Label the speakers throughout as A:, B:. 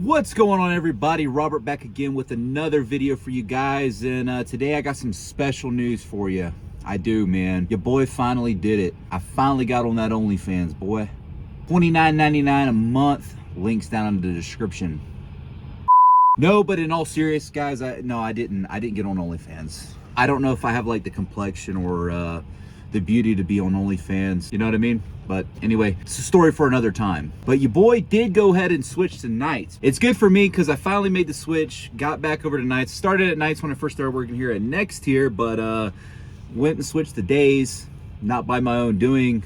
A: What's going on, everybody? Robert back again with another video for you guys, and today I got some special news for you. I do, man. Your boy finally did it. I finally got on that OnlyFans, boy. $29.99 a month. Links down in the description. No, but in all seriousness, guys, I didn't get on OnlyFans. I don't know if I have like the complexion or the beauty to be on OnlyFans, you know what I mean? But anyway, it's a story for another time. But your boy did go ahead and switch to nights. It's good for me because I finally made the switch, got back over to nights. Started at nights when I first started working here at Next here, but went and switched to days, not by my own doing.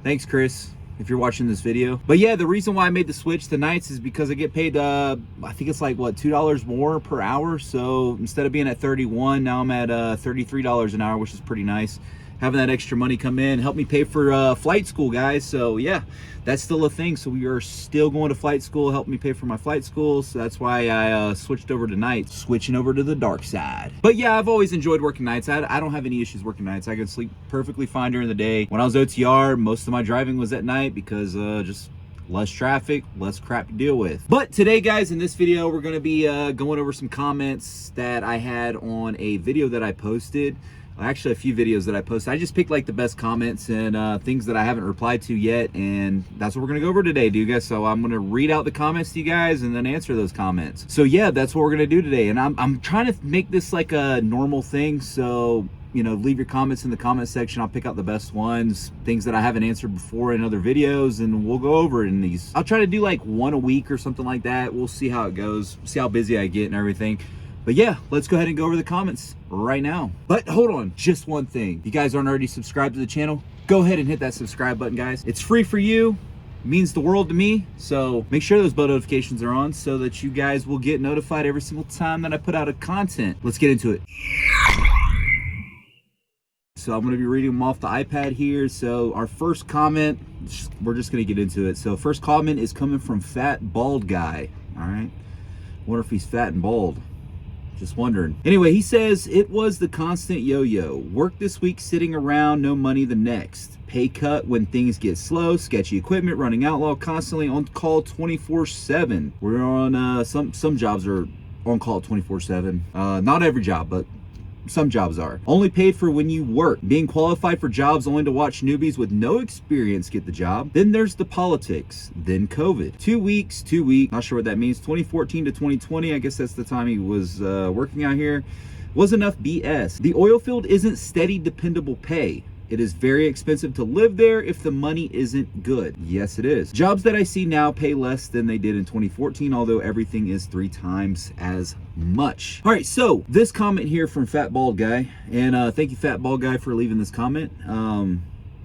A: Thanks, Chris, if you're watching this video. But yeah, the reason why I made the switch to nights is because I get paid, I think it's like, what, $2 more per hour. So instead of being at 31, now I'm at $33 an hour, which is pretty nice. Having that extra money come in, help me pay for flight school, guys. So yeah, that's still a thing. So we are still going to flight school, help me pay for my flight school. So that's why I switched over to nights, switching over to the dark side. But yeah, I've always enjoyed working nights. I don't have any issues working nights. I can sleep perfectly fine during the day. When I was OTR, most of my driving was at night because just less traffic, less crap to deal with. But today, guys, in this video, we're gonna be going over some comments that I had on a video that I posted. Actually, a few videos that I posted. I just picked like the best comments and things that I haven't replied to yet, and that's what we're gonna go over today, dude, guys. So I'm gonna read out the comments to you guys and then answer those comments. So yeah, that's what we're gonna do today, and I'm trying to make this like a normal thing. So, you know, leave your comments in the comment section. I'll pick out the best ones, things that I haven't answered before in other videos, and we'll go over it in these. I'll try to do like one a week or something like that. We'll see how it goes, see how busy I get and everything. But yeah, let's go ahead and go over the comments right now. But hold on, just one thing. If you guys aren't already subscribed to the channel, go ahead and hit that subscribe button, guys. It's free for you. It means the world to me. So make sure those bell notifications are on so that you guys will get notified every single time that I put out a content. Let's get into it. So I'm gonna be reading them off the iPad here. So our first comment, we're just gonna get into it. So first comment is coming from Fat Bald Guy. All right, wonder if he's fat and bald. Just wondering. Anyway, he says, it was the constant yo-yo. Work this week sitting around, no money the next. Pay cut when things get slow, sketchy equipment, running outlaw, constantly on call 24/7. We're on, some jobs are on call 24/7. Not every job, but some jobs are. Only paid for when you work. Being qualified for jobs only to watch newbies with no experience get the job. Then there's the politics. Then COVID. 2 weeks, not sure what that means. 2014 to 2020, I guess that's the time he was working out here. Was enough BS. The oil field isn't steady, dependable pay. It is very expensive to live there if the money isn't good. Yes, it is. Jobs that I see now pay less than they did in 2014, although everything is 3 times as much. All right, so this comment here from Fat Bald Guy, and thank you, Fat Bald Guy, for leaving this comment.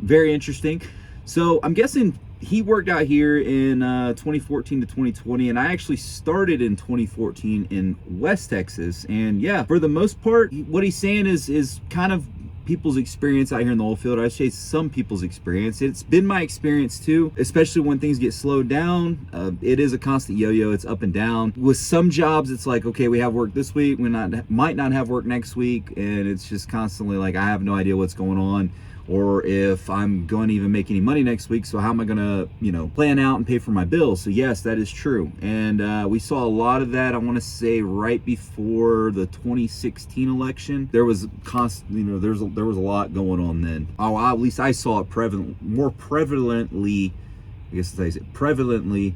A: Very interesting. So I'm guessing he worked out here in 2014 to 2020, and I actually started in 2014 in West Texas. And yeah, for the most part, what he's saying is kind of people's experience out here in the oil field. I say some people's experience. It's been my experience too, especially when things get slowed down. It is a constant yo-yo. It's up and down. With some jobs, it's like, okay, we have work this week, we might not have work next week, and it's just constantly like, I have no idea what's going on, or if I'm going to even make any money next week. So how am I gonna, you know, plan out and pay for my bills? So yes, that is true. And we saw a lot of that, I want to say, right before the 2016 election. There was constant, you know, there was a lot going on then. Oh, at least I saw it more prevalently, I guess I say prevalently,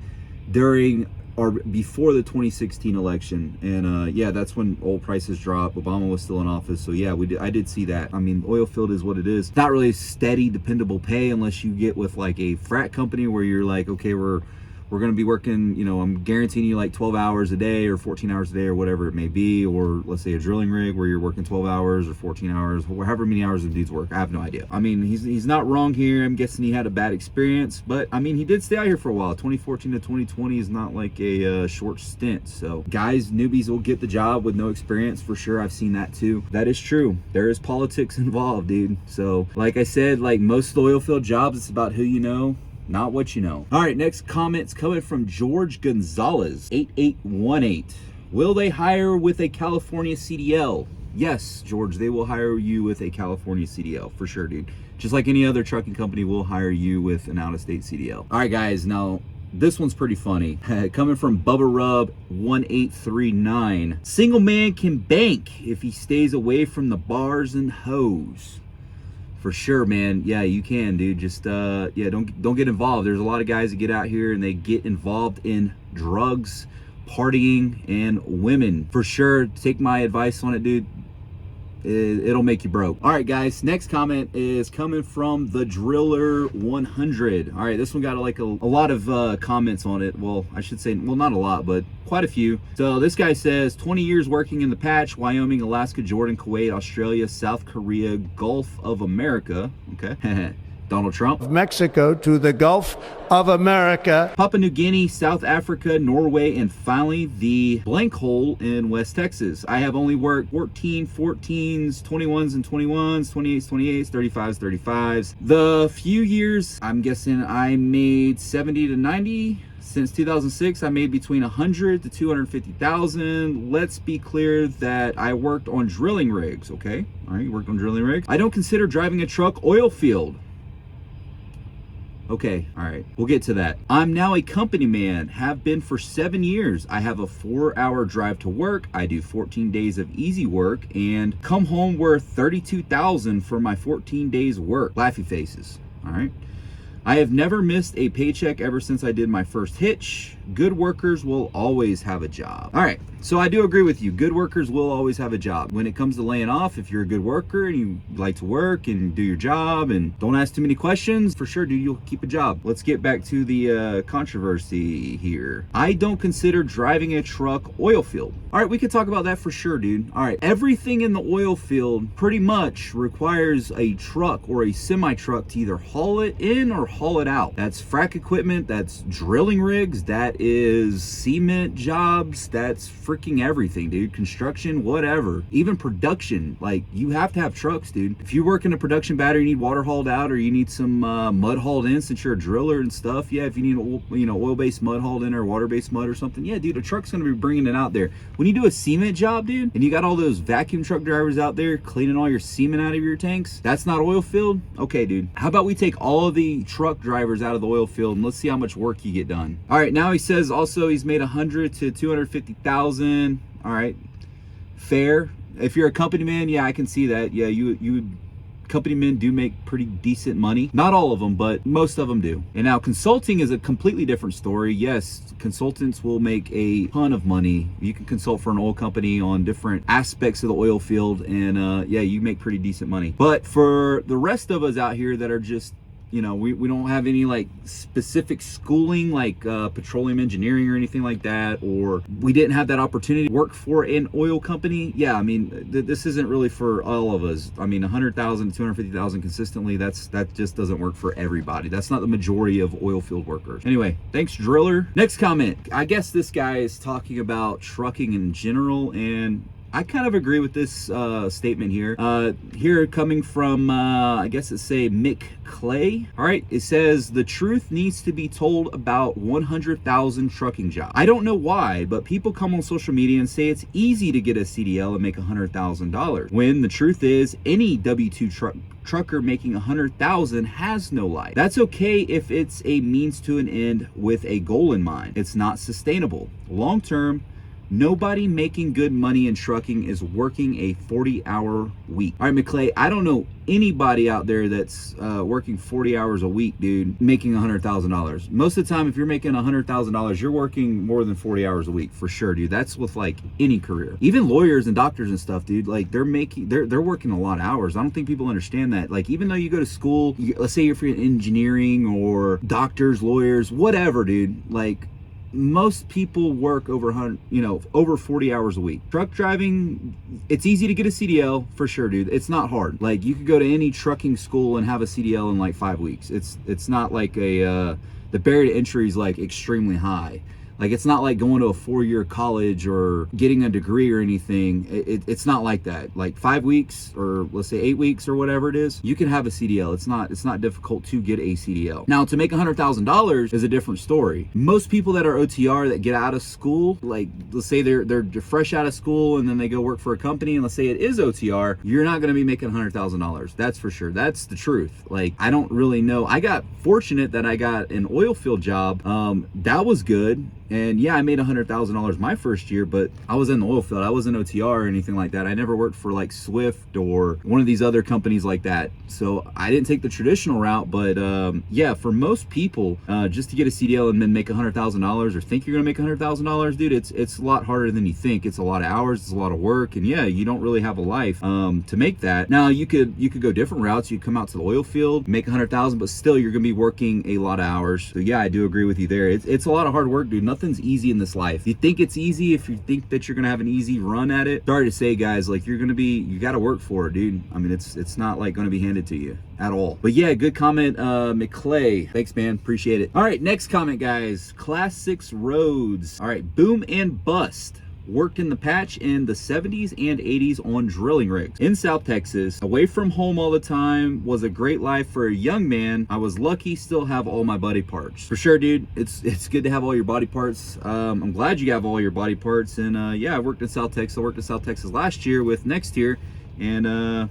A: during or before the 2016 election. And yeah, that's when oil prices dropped. Obama was still in office. So yeah, I did see that. I mean, oil field is what it is. Not really steady, dependable pay unless you get with like a frat company where you're like, okay, we're going to be working, you know, I'm guaranteeing you like 12 hours a day or 14 hours a day or whatever it may be. Or let's say a drilling rig where you're working 12 hours or 14 hours, however many hours the dudes work. I have no idea. I mean, he's not wrong here. I'm guessing he had a bad experience, but I mean, he did stay out here for a while. 2014 to 2020 is not like a short stint. So guys, newbies will get the job with no experience for sure. I've seen that too. That is true. There is politics involved, dude. So like I said, like most of the oil field jobs, it's about who you know, not what you know. All right, next comment's coming from George Gonzalez, 8818. Will they hire with a California CDL? Yes, George, they will hire you with a California CDL for sure, dude. Just like any other trucking company will hire you with an out-of-state CDL. All right, guys, now This one's pretty funny. Coming from Bubba Rub 1839. Single man can bank if he stays away from the bars and hoes. For sure, man. Yeah, you can, dude. Just yeah, don't get involved. There's a lot of guys that get out here and they get involved in drugs, partying, and women. For sure, take my advice on it, dude. It'll make you broke. All right, guys, next comment is coming from the Driller 100. All right, this one got like a lot of comments on it. Well, I should say, well, not a lot, but quite a few. So this guy says 20 years working in the patch: Wyoming, Alaska, Jordan, Kuwait, Australia, South Korea, Gulf of America. Okay. Donald Trump.
B: Mexico to the Gulf of America.
A: Papua New Guinea, South Africa, Norway, and finally the blank hole in West Texas. I have only worked 14, 14s, 21s and 21s, 28s, 28s, 35s, 35s. The few years, I'm guessing I made 70 to 90. Since 2006, I made between 100 to 250,000. Let's be clear that I worked on drilling rigs, okay? All right, you worked on drilling rigs. I don't consider driving a truck oil field. Okay, all right, we'll get to that. I'm now a company man, have been for 7 years. I have a 4-hour drive to work. I do 14 days of easy work and come home worth 32,000 for my 14 days work. Laughy faces, all right? I have never missed a paycheck ever since I did my first hitch. Good workers will always have a job. All right, so I do agree with you. Good workers will always have a job. When it comes to laying off, if you're a good worker and you like to work and do your job and don't ask too many questions, for sure, dude, you'll keep a job. Let's get back to the controversy here. I don't consider driving a truck oil field. All right, we could talk about that for sure, dude. All right, everything in the oil field pretty much requires a truck or a semi-truck to either haul it in or haul it out. That's frac equipment, that's drilling rigs, that is cement jobs, that's freaking everything, dude. Construction, whatever. Even production, like, you have to have trucks, dude. If you work in a production battery, you need water hauled out, or you need some mud hauled in since you're a driller and stuff. Yeah, if you need oil-based mud hauled in or water-based mud or something, yeah, dude, a truck's gonna be bringing it out there. When you do a cement job, dude, and you got all those vacuum truck drivers out there cleaning all your cement out of your tanks, that's not oil field? Okay, dude. How about we take all of the truck drivers out of the oil field and let's see how much work you get done. All right, now he says also he's made 100 to 250,000. All right, fair. If you're a company man, yeah, I can see that. Yeah, you company men do make pretty decent money. Not all of them, but most of them do. And now consulting is a completely different story. Yes, consultants will make a ton of money. You can consult for an oil company on different aspects of the oil field, and yeah, you make pretty decent money. But for the rest of us out here that are just, you know, we don't have any like specific schooling like petroleum engineering or anything like that, or we didn't have that opportunity to work for an oil company. Yeah, I mean, this isn't really for all of us. I mean, 100,000 to 250,000 consistently, that just doesn't work for everybody. That's not the majority of oil field workers. Anyway, thanks, Driller. Next comment. I guess this guy is talking about trucking in general, and I kind of agree with this statement here. Here coming from, I guess it's say Mick Clay. All right, it says the truth needs to be told about 100,000 trucking jobs. I don't know why, but people come on social media and say it's easy to get a CDL and make $100,000. When the truth is, any W-2 trucker making 100,000 has no life. That's okay if it's a means to an end with a goal in mind. It's not sustainable. Long term, nobody making good money in trucking is working a 40-hour week. All right, McClay, I don't know anybody out there that's working 40 hours a week, dude, making $100,000. Most of the time, if you're making $100,000, you're working more than 40 hours a week, for sure, dude. That's with like any career. Even lawyers and doctors and stuff, dude, like they're working a lot of hours. I don't think people understand that. Like, even though you go to school, let's say you're for engineering or doctors, lawyers, whatever, dude, like, most people work over 40 hours a week. Truck driving, it's easy to get a CDL for sure, dude. It's not hard. Like, you could go to any trucking school and have a CDL in like 5 weeks. It's not like the barrier to entry is like extremely high. Like, it's not like going to a 4-year college or getting a degree or anything. It's not like that. Like 5 weeks, or let's say 8 weeks or whatever it is, you can have a CDL. It's not difficult to get a CDL. Now, to make $100,000 is a different story. Most people that are OTR that get out of school, like let's say they're fresh out of school and then they go work for a company, and let's say it is OTR, you're not going to be making $100,000. That's for sure. That's the truth. Like, I don't really know. I got fortunate that I got an oil field job. That was good. And yeah, I made $100,000 my first year, but I was in the oil field. I wasn't OTR or anything like that. I never worked for like Swift or one of these other companies like that. So I didn't take the traditional route, but yeah, for most people, just to get a CDL and then make $100,000 or think you're gonna make $100,000, dude, it's a lot harder than you think. It's a lot of hours, it's a lot of work, and yeah, you don't really have a life to make that. Now you could go different routes. You come out to the oil field, make $100,000, but still you're gonna be working a lot of hours. So yeah, I do agree with you there. It's a lot of hard work, dude. Nothing's easy in this life. You think it's easy if you think that you're gonna have an easy run at it. Sorry to say, guys, like you gotta work for it, dude. I mean, it's not like gonna be handed to you at all. But yeah, good comment, McClay. Thanks, man. Appreciate it. All right, next comment, guys. Class 6 roads. All right, boom and bust. Worked in the patch in the 70s and 80s on drilling rigs in South Texas. Away from home all the time. Was a great life for a young man. I was lucky, still have all my body parts. For sure, dude. It's good to have all your body parts. I'm glad you have all your body parts. And yeah, I worked in South Texas. I worked in South Texas last year with Next Year. And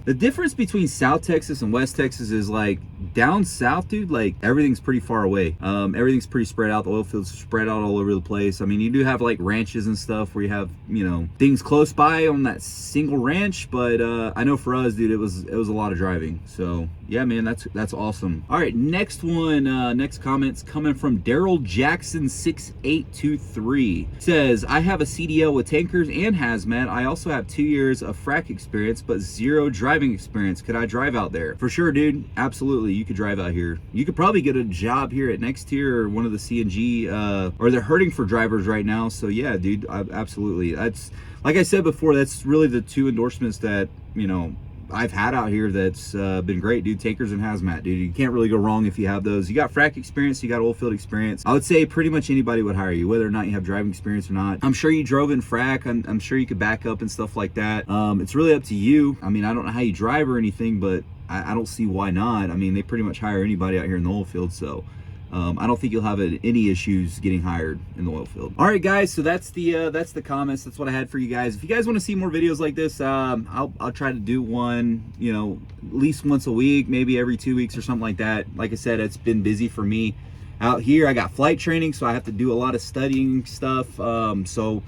A: the difference between South Texas and West Texas is like down south, dude, like everything's pretty far away. Everything's pretty spread out. The oil fields are spread out all over the place. I mean, you do have like ranches and stuff where you have, you know, things close by on that single ranch, but I know for us, dude, it was a lot of driving. So yeah, man, that's awesome. All right, next one, next comment's coming from Daryl Jackson 6823. Says, I have a CDL with tankers and hazmat. I also have 2 years of frac experience, but 0 driving experience. Could I drive out there? For sure, dude. Absolutely, you could drive out here. You could probably get a job here at Next Tier or one of the CNG, or they're hurting for drivers right now. So yeah, dude, absolutely. That's, like I said before, that's really the 2 endorsements that, you know, I've had out here that's been great, dude. Tankers and hazmat, dude. You can't really go wrong if you have those. You got frac experience, you got oil field experience. I would say pretty much anybody would hire you, whether or not you have driving experience or not. I'm sure you drove in frac. I'm sure you could back up and stuff like that. It's really up to you. I mean, I don't know how you drive or anything, but I don't see why not. I mean, they pretty much hire anybody out here in the oil field, so I don't think you'll have any issues getting hired in the oil field. All right, guys, so that's the comments. That's what I had for you guys. If you guys want to see more videos like this, I'll try to do one, you know, at least once a week, maybe every 2 weeks or something like that. Like I said, it's been busy for me out here. I got flight training, so I have to do a lot of studying stuff. So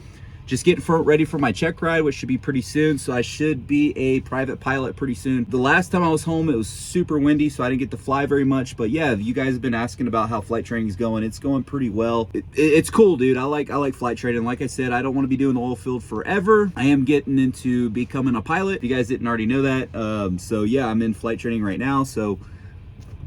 A: just getting ready for my check ride, which should be pretty soon. So I should be a private pilot pretty soon. The last time I was home, it was super windy, so I didn't get to fly very much. But yeah, you guys have been asking about how flight training is going. It's going pretty well. It's cool, dude. I like flight training. Like I said, I don't want to be doing the oil field forever. I am getting into becoming a pilot. If you guys didn't already know that. So yeah, I'm in flight training right now. So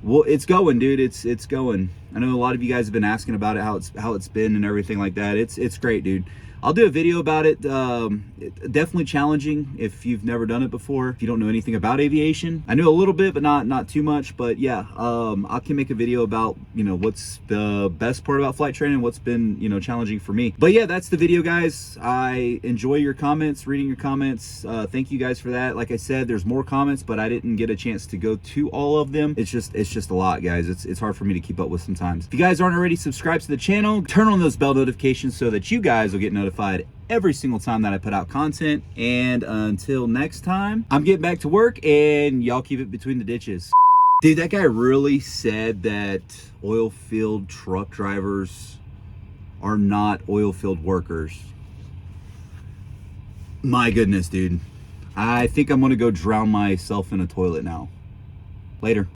A: well, it's going, dude. It's going. I know a lot of you guys have been asking about it, how it's been and everything like that. It's great, dude. I'll do a video about it. Definitely challenging if you've never done it before. If you don't know anything about aviation, I know a little bit, but not too much. But yeah, I can make a video about, you know, what's the best part about flight training, what's been, you know, challenging for me. But yeah, that's the video, guys. I enjoy your comments, reading your comments. Thank you guys for that. Like I said, there's more comments, but I didn't get a chance to go to all of them. It's just a lot, guys. It's hard for me to keep up with sometimes. If you guys aren't already subscribed to the channel, turn on those bell notifications so that you guys will get notified every single time that I put out content. And until next time, I'm getting back to work, and y'all keep it between the ditches. Dude, that guy really said that oil field truck drivers are not oil field workers. My goodness, dude. I think I'm gonna go drown myself in a toilet now. Later.